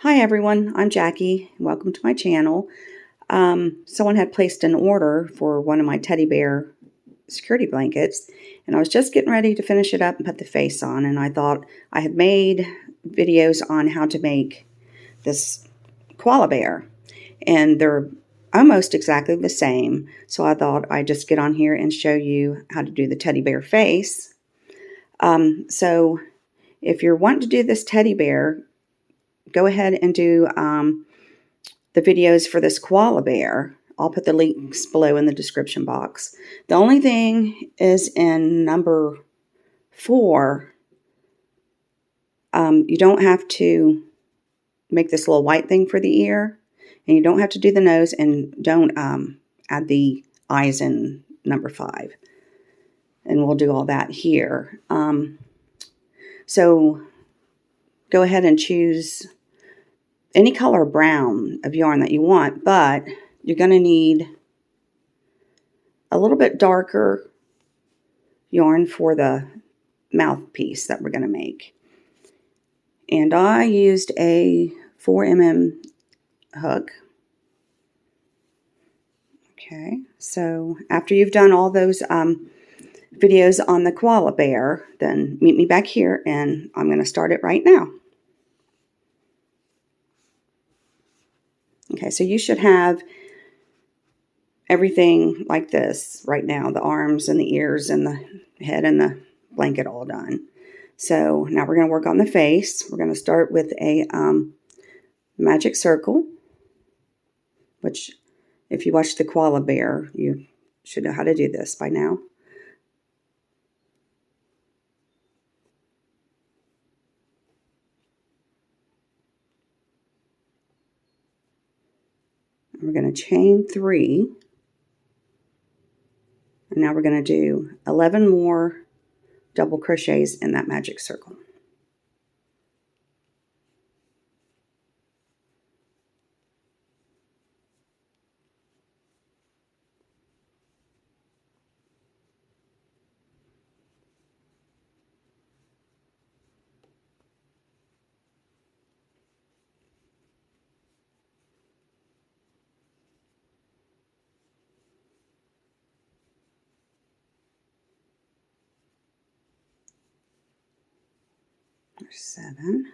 Hi everyone, I'm Jackie. Welcome to my channel. Someone had placed an order for one of my teddy bear security blankets, and I was just getting ready to finish it up and put the face on, and I thought I had made videos on how to make this koala bear, and they're almost exactly the same, so I thought I'd just get on here and show you how to do the teddy bear face. So if you're wanting to do this teddy bear, go ahead and do the videos for this koala bear. I'll put the links below in the description box. The only thing is in number 4, you don't have to make this little white thing for the ear, and you don't have to do the nose, and don't add the eyes in number 5. And we'll do all that here. So go ahead and choose any color brown of yarn that you want, but you're going to need a little bit darker yarn for the mouthpiece that we're going to make. And I used a 4mm hook. Okay, so after you've done all those videos on the koala bear, then meet me back here and I'm going to start it right now. Okay, so you should have everything like this right now, the arms and the ears and the head and the blanket all done. So now we're going to work on the face. We're going to start with a magic circle, which if you watch the koala bear, you should know how to do this by now. We're going to chain 3. And now we're going to do 11 more double crochets in that magic circle. There's 7.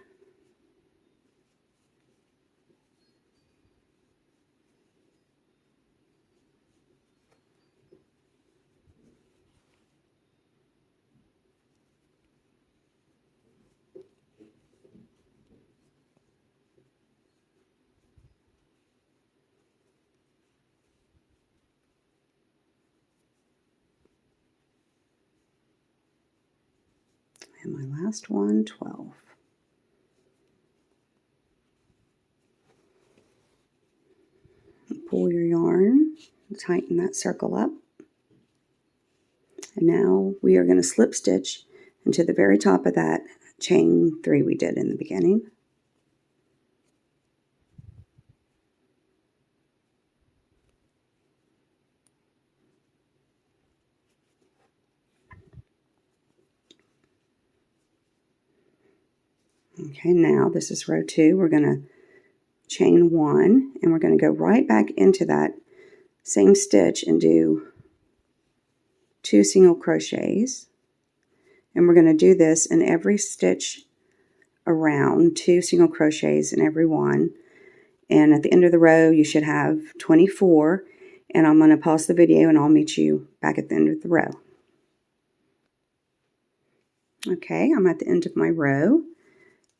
And my last one, 12. Pull your yarn, tighten that circle up. And now we are going to slip stitch into the very top of that chain 3 we did in the beginning. Okay, now this is row 2. We're going to chain 1, and we're going to go right back into that same stitch and do 2 single crochets. And we're going to do this in every stitch around, 2 single crochets in every one. And at the end of the row, you should have 24. And I'm going to pause the video and I'll meet you back at the end of the row. Okay, I'm at the end of my row,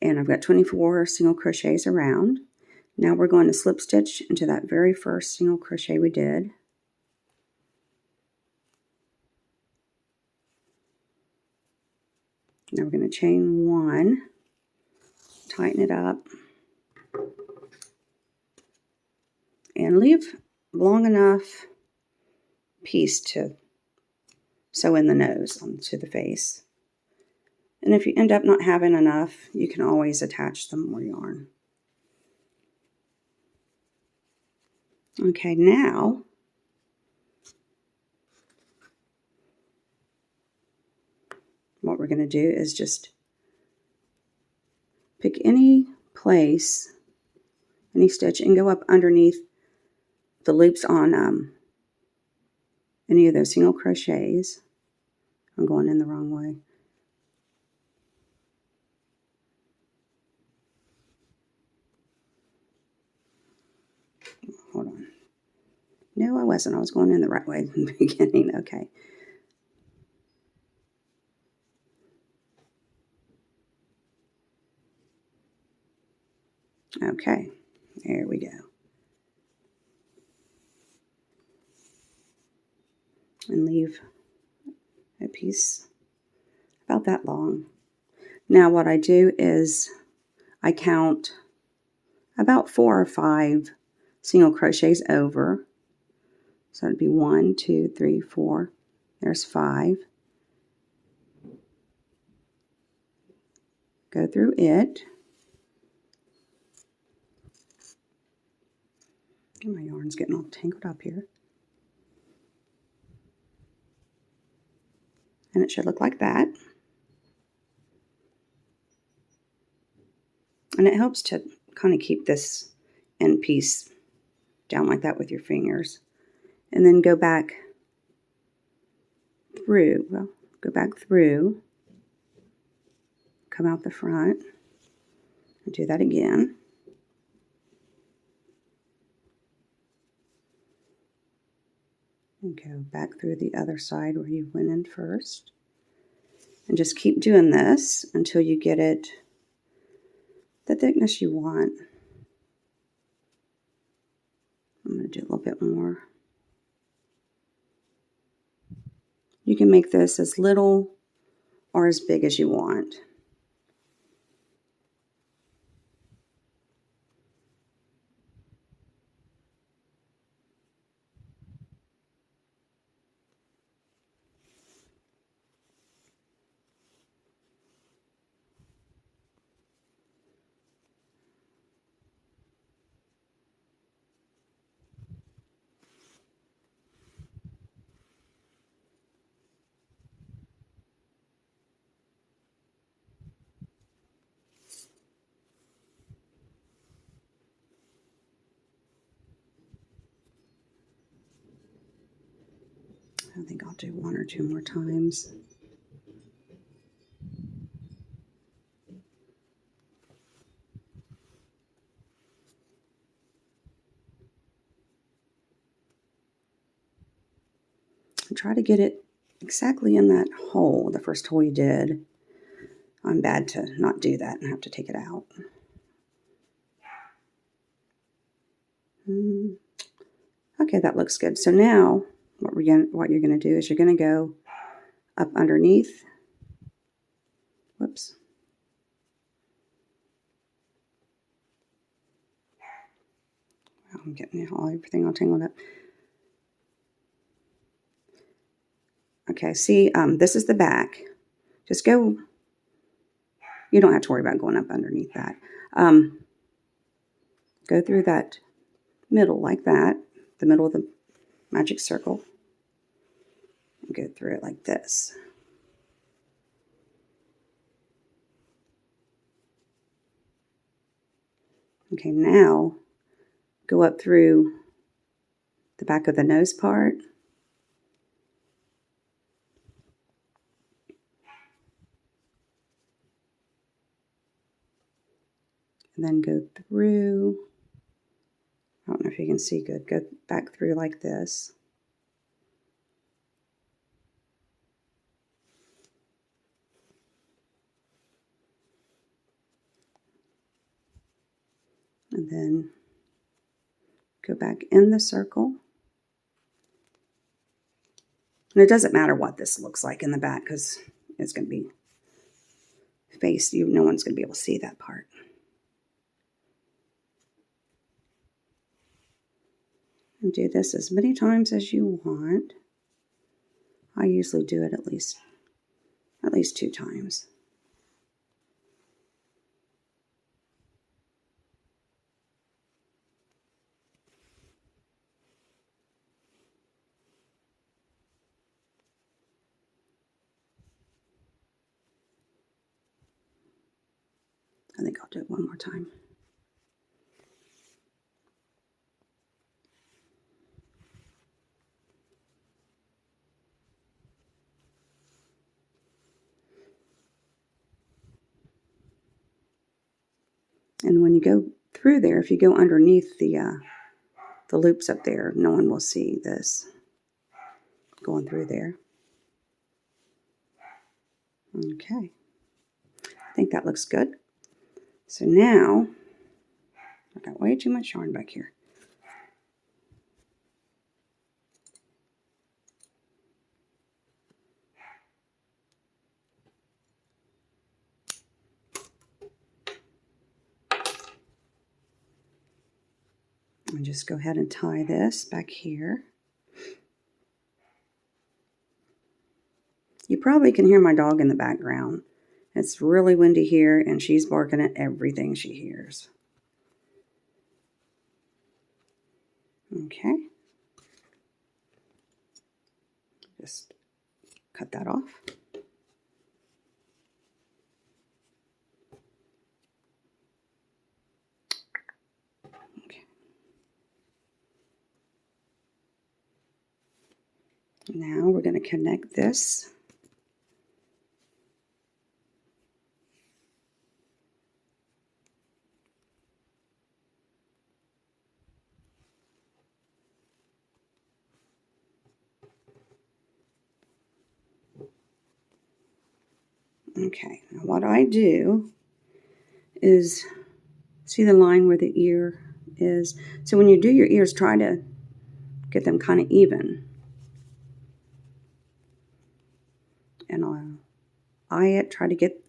and I've got 24 single crochets around. Now we're going to slip stitch into that very first single crochet we did. Now we're going to chain 1, tighten it up, and leave long enough piece to sew in the nose onto the face. And if you end up not having enough, you can always attach some more yarn. Okay, now what we're going to do is just pick any place any stitch and go up underneath the loops on any of those single crochets. I'm going in the wrong way. Hold on. No, I wasn't. I was going in the right way in the beginning. Okay. Okay. There we go. And leave a piece about that long. Now what I do is I count about 4 or 5 single crochets over. So it'd be 1, 2, 3, 4. There's 5. Go through it. My yarn's getting all tangled up here. And it should look like that. And it helps to kind of keep this end piece down like that with your fingers. And then go back through. Well, go back through. Come out the front. And do that again. And go back through the other side where you went in first. And just keep doing this until you get it the thickness you want. I'm going to do a little bit more. You can make this as little or as big as you want. I think I'll do 1 or 2 more times. And try to get it exactly in that hole, the first hole you did. I'm bad to not do that and have to take it out. Okay, that looks good. So now what you're going to do is you're going to go up underneath. Whoops. I'm getting everything all tangled up. Okay, see, this is the back. Just go. You don't have to worry about going up underneath that. Go through that middle like that, the middle of the magic circle. And go through it like this. Okay, now go up through the back of the nose part. And then go through, I don't know if you can see good, go back through like this. And then go back in the circle. And it doesn't matter what this looks like in the back because it's going to be faced. No one's going to be able to see that part. And do this as many times as you want. I usually do it at least 2 times. I think I'll do it one more time. And when you go through there, if you go underneath the loops up there, no one will see this going through there. Okay, I think that looks good. So now, I got way too much yarn back here. And just go ahead and tie this back here. You probably can hear my dog in the background. It's really windy here, and she's barking at everything she hears. Okay. Just cut that off. Okay. Now we're going to connect this. Okay, now what I do is, see the line where the ear is? So when you do your ears, try to get them kind of even. And I'll eye it, try to get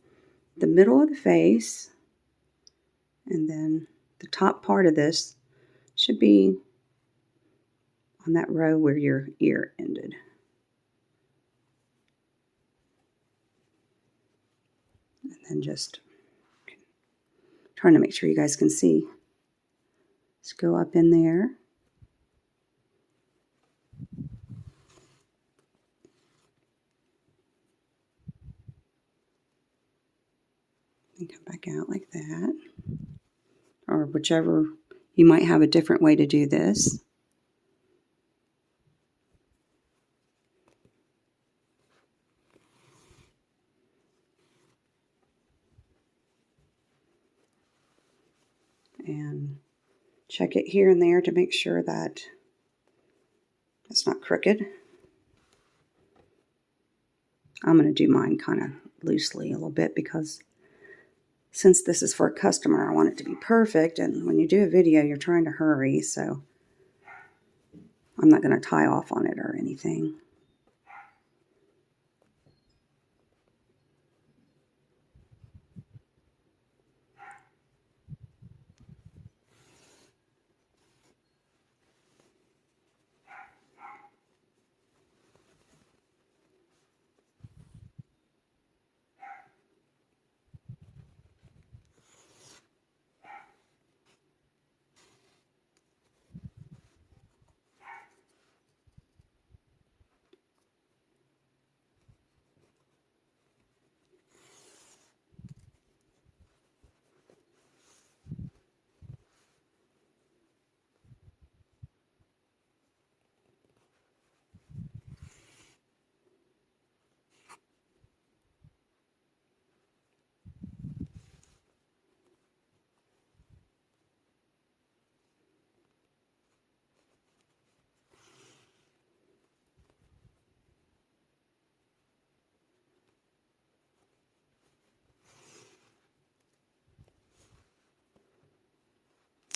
the middle of the face, and then the top part of this should be on that row where your ear ended. And then just trying to make sure you guys can see. Let's go up in there. And come back out like that. Or whichever, you might have a different way to do this. And check it here and there to make sure that it's not crooked. I'm going to do mine kind of loosely a little bit because since this is for a customer, I want it to be perfect. And when you do a video, you're trying to hurry, so I'm not going to tie off on it or anything.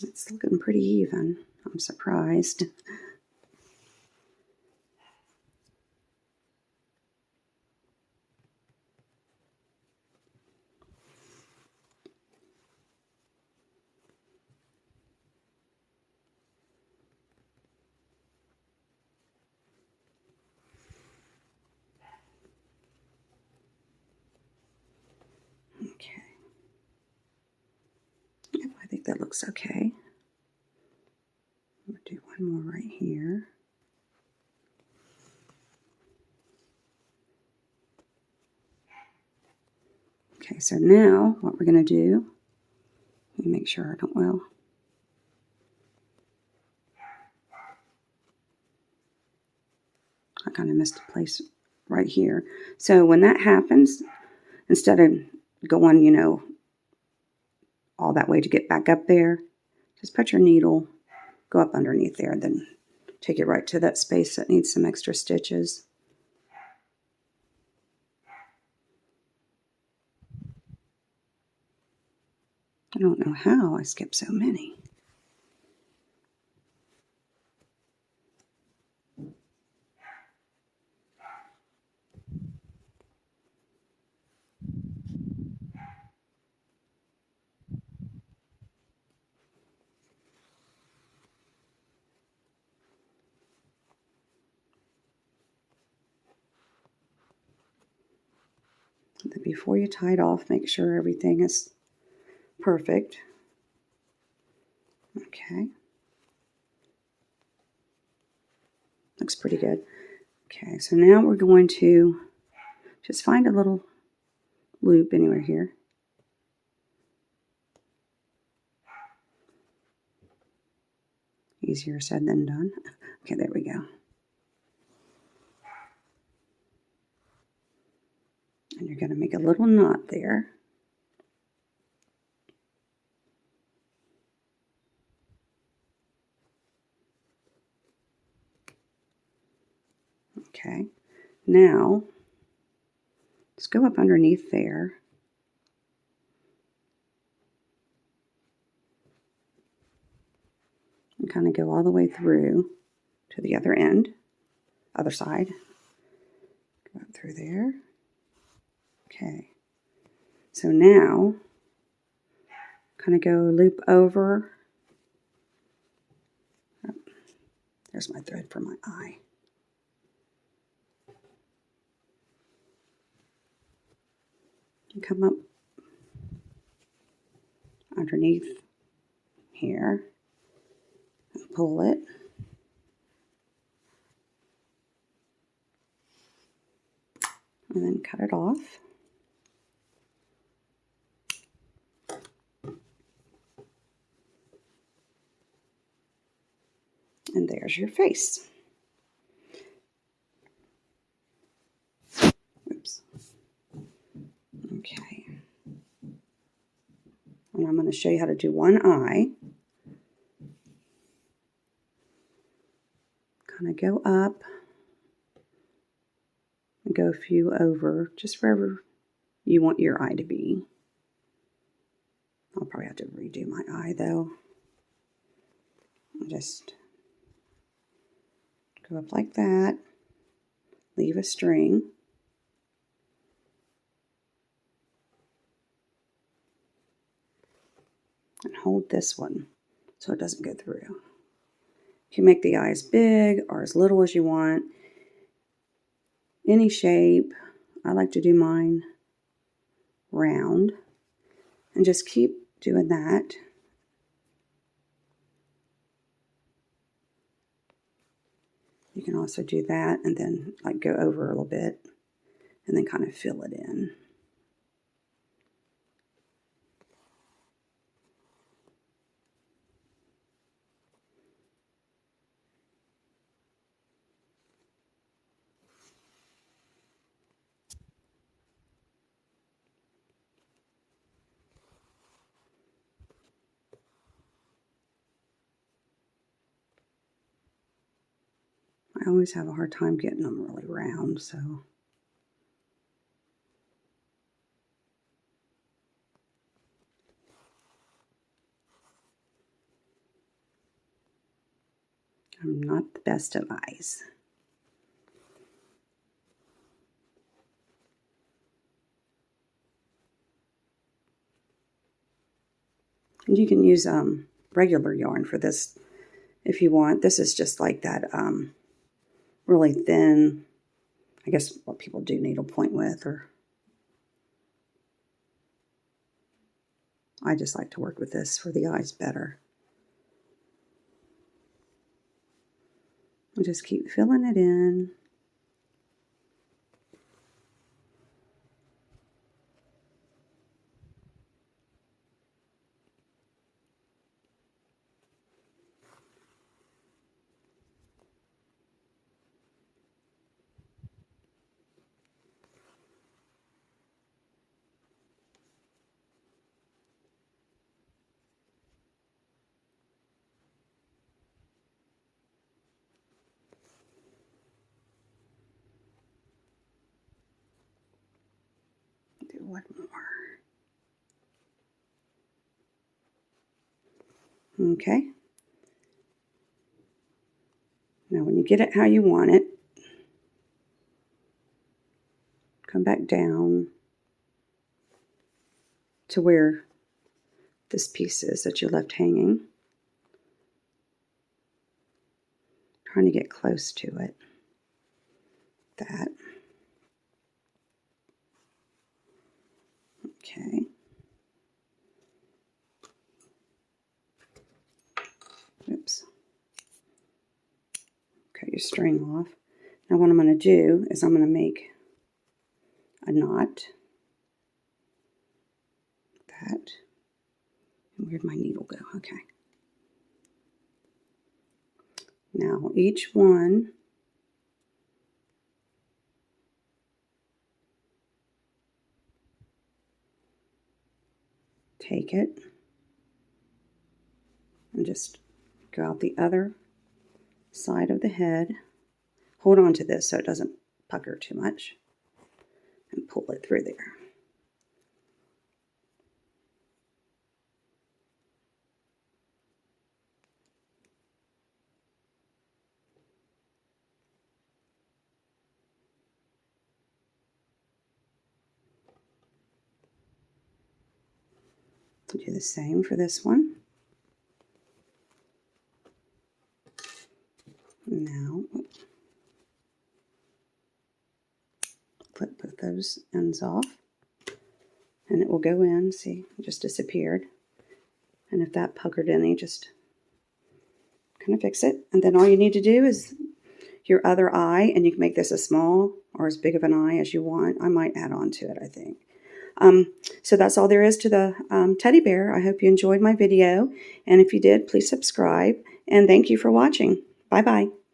It's looking pretty even. I'm surprised. Okay. Yep, I think that looks okay. I'm going to do one more right here. Okay, so now what we're going to do, let me make sure I don't, well, I kind of missed a place right here. So when that happens, instead of going, all that way to get back up there, just put your needle, go up underneath there, then take it right to that space that needs some extra stitches. I don't know how I skipped so many. Before you tie it off, make sure everything is perfect. Okay. Looks pretty good. Okay, so now we're going to just find a little loop anywhere here. Easier said than done. Okay, there we go. And you're going to make a little knot there. Okay, now let's go up underneath there. And kind of go all the way through to the other end, other side. Go up through there. Okay, so now kind of go loop over. Oh, there's my thread for my eye. And come up underneath here and pull it. And then cut it off. And there's your face. Oops. Okay. And I'm going to show you how to do one eye. Kind of go up and go a few over, just wherever you want your eye to be. I'll probably have to redo my eye though. Just go up like that, leave a string, and hold this one so it doesn't go through. You can make the eyes big or as little as you want, any shape. I like to do mine round, and just keep doing that. You can also do that and then like go over a little bit and then kind of fill it in. I always have a hard time getting them really round, so I'm not the best at eyes. And you can use regular yarn for this if you want. This is just like that really thin, I guess what people do needlepoint with, or I just like to work with this for the eyes better. I'll just keep filling it in. one more. Okay. Now when you get it how you want it, come back down to where this piece is that you left hanging. Trying to get close to it. That. Okay. Oops. Cut your string off. Now what I'm going to do is I'm going to make a knot. That. And where'd my needle go? Okay. Now each one take it and just go out the other side of the head. Hold on to this so it doesn't pucker too much and pull it through there. Do the same for this one. Now, clip both those ends off, and it will go in. See, it just disappeared. And if that puckered any, just kind of fix it. And then all you need to do is your other eye, and you can make this as small or as big of an eye as you want. I might add on to it, I think. So that's all there is to the teddy bear. I hope you enjoyed my video, and if you did, please subscribe, and thank you for watching. Bye-bye.